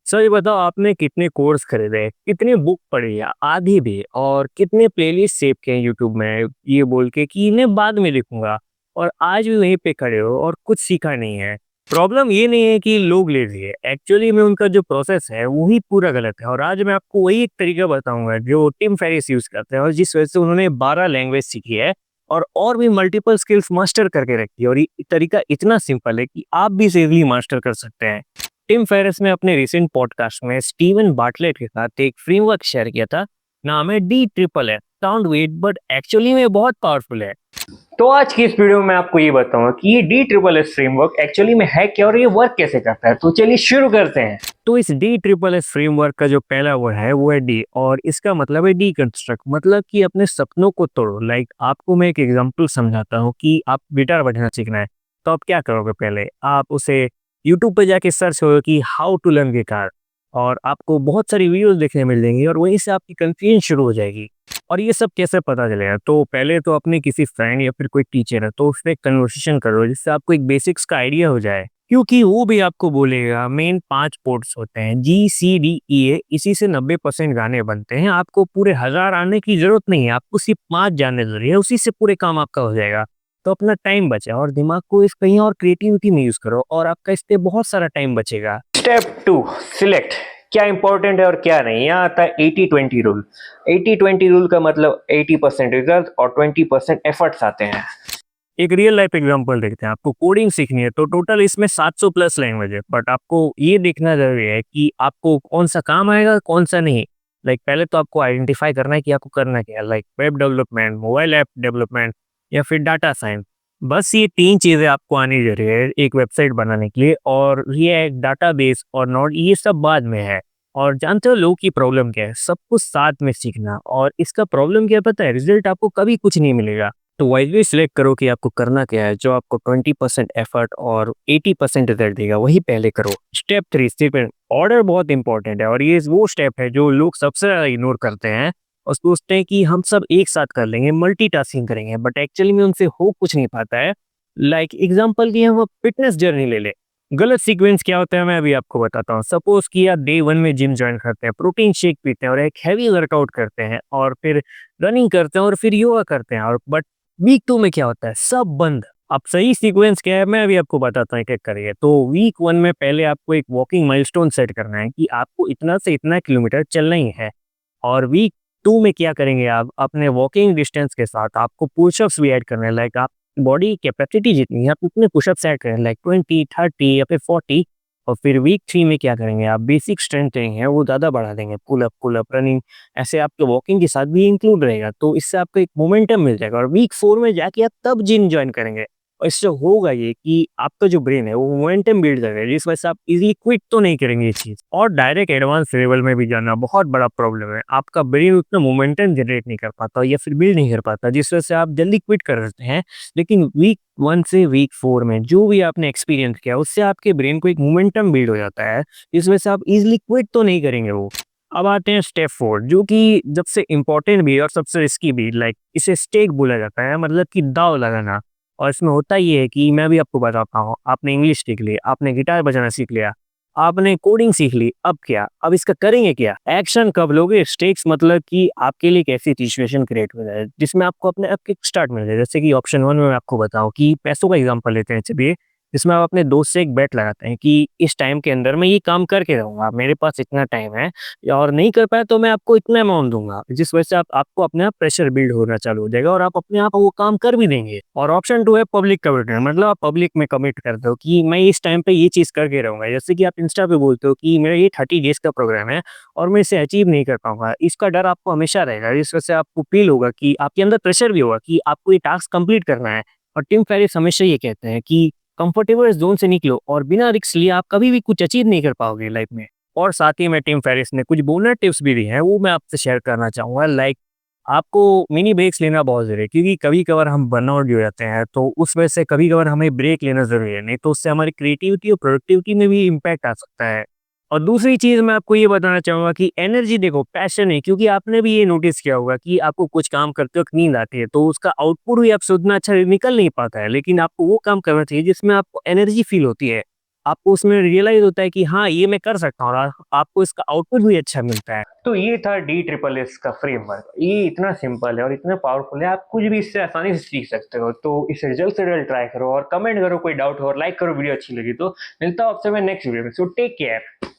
सच बताओ आपने कितने कोर्स खरीदे, कितनी बुक पढ़ी या आधी भी और कितने प्लेलिस्ट सेव किए हैं यूट्यूब में ये बोल के कि इन्हें बाद में देखूंगा और आज भी वहीं पे खड़े हो और कुछ सीखा नहीं है। प्रॉब्लम ये नहीं है कि लोग लेजी है, एक्चुअली में उनका जो प्रोसेस है वही पूरा गलत है और आज मैं आपको वही एक तरीका बताऊंगा जो टिम फेरिस यूज करते हैं और जिस वजह से उन्होंने 12 लैंग्वेज सीखी है और भी मल्टीपल स्किल्स मास्टर करके रखी है और ये तरीका इतना सिंपल है कि आप भी इजीली मास्टर कर सकते हैं। टिम फेरिस ने अपने रिसेंट पॉडकास्ट में स्टीवन बार्टलेट के साथ एक फ्रेमवर्क शेयर किया था। नाम है D triple F. Sound weird but actually में बहुत पावरफुल है। तो आज की इस वीडियो में मैं आपको ये बताऊंगा कि ये D triple S framework actually में है क्या और ये वर्क कैसे करता है। तो चलिए शुरू करते हैं। तो इस डी ट्रिपल एस फ्रेमवर्क का जो पहला वर्ड है वो है डी और इसका मतलब है डी कंस्ट्रक्ट, मतलब कि अपने सपनों को तोड़ो। लाइक आपको मैं एक एग्जांपल समझाता हूँ कि आप गिटार बजाना सीखना है तो आप क्या करोगे। पहले आप उसे यूट्यूब पे जाके सर्च करोगे कि हाउ टू लर्न गिटार और आपको बहुत सारी वीडियोस देखने मिल जाएंगी और वहीं से आपकी कंफ्यूजन शुरू हो जाएगी। और ये सब कैसे पता चलेगा, तो पहले तो अपने किसी फ्रेंड या फिर कोई टीचर है तो उससे कन्वर्सेशन करो जिससे आपको एक बेसिक्स का आइडिया हो जाए, क्योंकि वो भी आपको बोलेगा मेन 5 पोर्ट्स होते हैं G C D E A, इसी से 90% गाने बनते हैं। आपको पूरे 1000 आने की जरूरत नहीं है, आपको सिर्फ 5 जानने जरूरी है, उसी से पूरे काम आपका हो जाएगा। तो अपना टाइम बचा और दिमाग को इस कहीं और क्रिएटिविटी में यूज करो और आपका इस पे बहुत सारा टाइम बचेगा। स्टेप 2, सिलेक्ट क्या इंपॉर्टेंट है और क्या नहीं। यहाँ आता है 80-20 रूल। 80-20 रूल का मतलब 80% रिजल्ट और 20% एफर्ट्स आते हैं। एक रियल लाइफ एग्जांपल देखते हैं। आपको कोडिंग सीखनी है तो टोटल इसमें 700 प्लस लैंग्वेज है, बट आपको ये देखना जरूरी है कि आपको कौन सा काम आएगा कौन सा नहीं। लाइक पहले तो आपको आइडेंटिफाई करना है कि आपको करना क्या है, like web development, mobile app development या फिर डाटा साइंस। बस ये 3 चीजें आपको आनी जरूरी है एक वेबसाइट बनाने के लिए, और ये डाटाबेस और नोड ये सब बाद में है। और जानते हो लोगों की प्रॉब्लम क्या है, सब कुछ साथ में सीखना। और इसका प्रॉब्लम क्या पता है, रिजल्ट आपको कभी कुछ नहीं मिलेगा। तो वाइजली सिलेक्ट करो कि आपको करना क्या है। जो आपको 20% एफर्ट और 80% रिजल्ट देगा वही पहले करो। स्टेप 3, सीक्वेंस ऑर्डर बहुत इंपॉर्टेंट है और ये वो स्टेप है जो लोग सबसे ज्यादा इग्नोर करते हैं और सोचते हैं कि हम सब एक साथ कर लेंगे, मल्टीटास्किंग करेंगे, बट एक्चुअली में उनसे हो कुछ नहीं पाता है। लाइक एग्जांपल की हम फिटनेस जर्नी ले ले। गलत सीक्वेंस क्या होता है मैं अभी आपको बताता हूँ। सपोज कि आप डे 1 में जिम ज्वाइन करते हैं, प्रोटीन शेक पीते हैं और एक हैवी वर्कआउट करते हैं और फिर रनिंग करते हैं और फिर योगा करते हैं, और बट वीक 2 में क्या होता है, सब बंद। अब सही सीक्वेंस क्या है मैं अभी आपको बताता हूँ एक एक करिए। तो वीक 1 में पहले आपको एक वॉकिंग माइलस्टोन सेट करना है कि आपको इतना से इतना किलोमीटर चलना ही है। और वीक 2 में क्या करेंगे, आप अपने वॉकिंग डिस्टेंस के साथ आपको पुशअप्स भी ऐड करना है। लाइक आप बॉडी कैपेसिटी जितनी है आप उतने पुशअप्स ऐड करें, लाइक 20, 30 या फिर 40। और फिर वीक 3 में क्या करेंगे, आप बेसिक स्ट्रेंथ ट्रेनिंग है वो ज़्यादा बढ़ा देंगे, पुल अप रनिंग ऐसे आपके वॉकिंग के साथ भी इंक्लूड रहेगा। तो इससे आपको एक मोमेंटम मिल जाएगा और वीक 4 में जाके आप तब जिम ज्वाइन करेंगे। और इससे होगा ये कि आपका जो ब्रेन है वो मोमेंटम बिल्ड करेगा, जिस वजह से आप इजीली क्विट तो नहीं करेंगे ये चीज़। और डायरेक्ट एडवांस लेवल में भी जाना बहुत बड़ा प्रॉब्लम है। आपका ब्रेन उतना मोमेंटम जनरेट नहीं कर पाता या फिर बिल्ड नहीं कर पाता, जिस वजह से आप जल्दी क्विट कर देते हैं। लेकिन वीक 1 से वीक 4 में जो भी आपने एक्सपीरियंस किया उससे आपके ब्रेन को एक मोमेंटम बिल्ड हो जाता है, जिस वजह से आप इजीली क्विट तो नहीं करेंगे वो। अब आते हैं स्टेप 4, जो कि सबसे इम्पोर्टेंट भी है और सबसे रिस्की भी। लाइक इसे स्टेक बोला जाता है, मतलब कि दाव लगाना। और इसमें होता ये है कि मैं भी आपको बताता हूँ, आपने इंग्लिश सीख ली, आपने गिटार बजाना सीख लिया, आपने कोडिंग सीख ली, अब क्या, अब इसका करेंगे क्या, एक्शन कब लोगे। स्टेक्स मतलब कि आपके लिए एक ऐसी सिचुएशन क्रिएट हो जाए जिसमें आपको अपने आप किक स्टार्ट मिल जाए। जैसे कि ऑप्शन 1 में मैं आपको बताऊं कि पैसों का एग्जांपल लेते हैं चलिए, जिसमें आप अपने दोस्त से एक बेट लगाते हैं कि इस टाइम के अंदर मैं ये काम करके रहूंगा, मेरे पास इतना टाइम है, और नहीं कर पाया तो मैं आपको इतना अमाउंट दूंगा, जिस वजह से आपको अपने आप प्रेशर बिल्ड होना चालू हो जाएगा और आप अपने आप वो काम कर भी देंगे। और ऑप्शन 2 है पब्लिक कमिटमेंट, मतलब आप पब्लिक में कमिट करते हो कि मैं इस टाइम पे ये चीज करके रहूंगा। जैसे कि आप इंस्टा पे बोलते हो कि मेरा ये 30 डेज का प्रोग्राम है और मैं इसे अचीव नहीं कर पाऊंगा, इसका डर आपको हमेशा रहेगा, जिस वजह से आपको फील होगा कि आपके अंदर प्रेशर भी होगा कि आपको ये टास्क कंप्लीट करना है। और टिम फेरिस हमेशा ये कहते हैं कि कंफर्टेबल जोन से निकलो और बिना रिस्क लिए आप कभी भी कुछ अचीव नहीं कर पाओगे लाइफ में। और साथ ही में टिम फेरिस ने कुछ बोनस टिप्स भी दी हैं, वो मैं आपसे शेयर करना चाहूंगा। लाइक आपको मिनी ब्रेक्स लेना बहुत जरूरी है, क्योंकि कभी कभार हम बर्नआउट हो जाते हैं, तो उस वजह से कभी कभार हमें ब्रेक लेना जरूरी है, नहीं तो उससे हमारी क्रिएटिविटी और प्रोडक्टिविटी में भी इम्पैक्ट आ सकता है। और दूसरी चीज मैं आपको ये बताना चाहूंगा कि एनर्जी देखो, पैशन है, क्योंकि आपने भी ये नोटिस किया होगा कि आपको कुछ काम करते वक्त नींद आती है तो उसका आउटपुट भी आपसे उतना अच्छा निकल नहीं पाता है, लेकिन आपको वो काम करना चाहिए जिसमें आपको एनर्जी फील होती है। आपको उसमें रियलाइज़ होता है कि हाँ, ये मैं कर सकता हूँ और आपको इसका आउटपुट भी अच्छा मिलता है। तो ये था डी ट्रिपल एस का फ्रेमवर्क। ये इतना सिंपल है और इतना पावरफुल है, आप कुछ भी इससे आसानी से सीख सकते हो। तो इसे जल्द से जल्द ट्राई करो और कमेंट करो कोई डाउट हो और लाइक करो वीडियो अच्छी लगी तो। मिलता हूँ आपसे मैं नेक्स्ट वीडियो में। So take care.